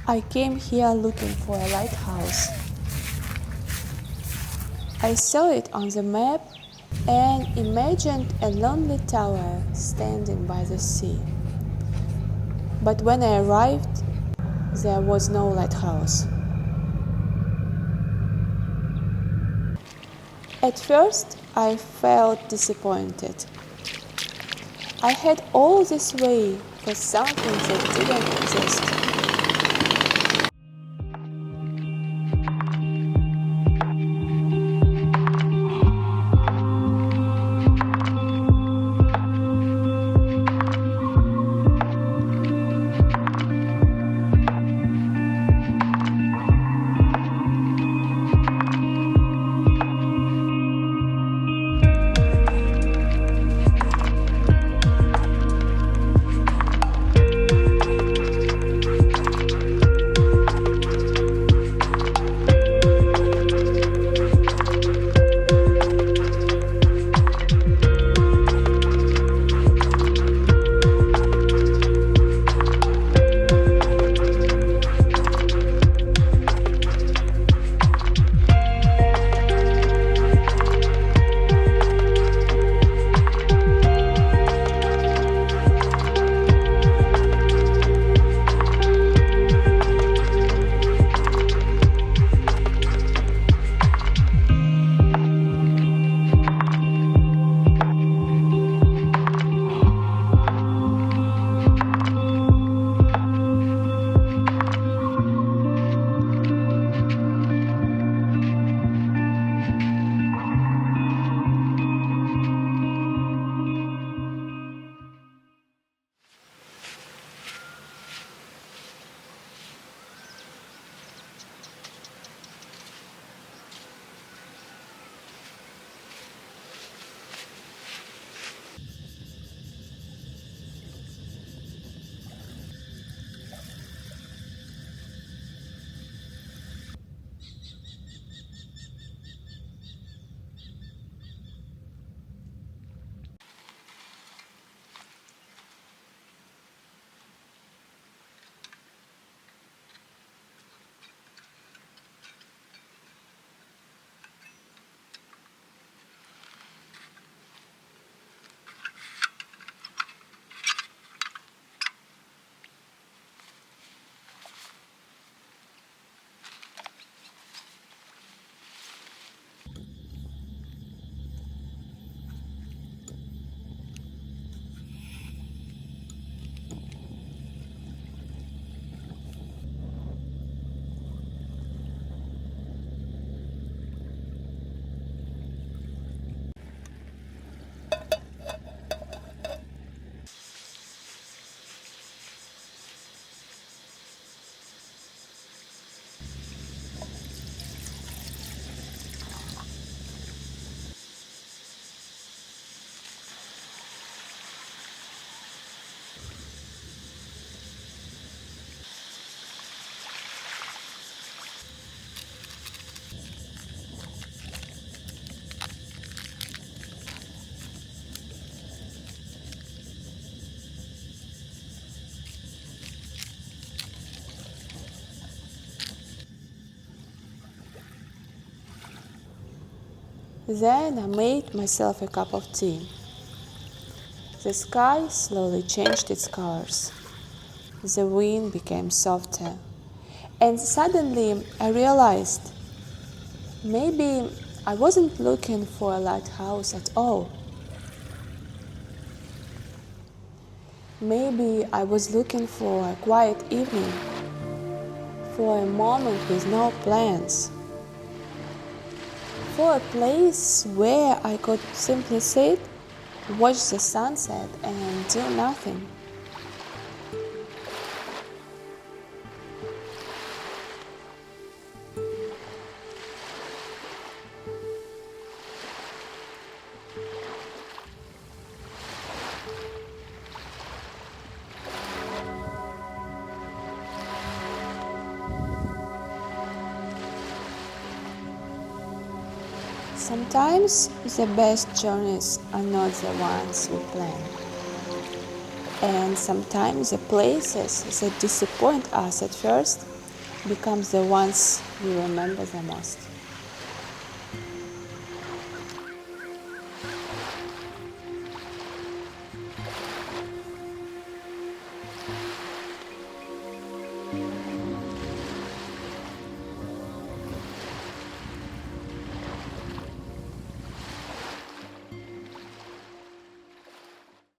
I came here looking for a lighthouse. I saw it on the map and imagined a lonely tower standing by the sea. But when I arrived, there was no lighthouse. At first, I felt disappointed. I had all this way for something that didn't exist. Then I made myself a cup of tea. The sky slowly changed its colors. The wind became softer. And suddenly I realized maybe I wasn't looking for a lighthouse at all. Maybe I was looking for a quiet evening, for a moment with no plans, for a place where I could simply sit, watch the sunset and do nothing. Sometimes the best journeys are not the ones we plan. And sometimes the places that disappoint us at first becomes the ones you remember the most.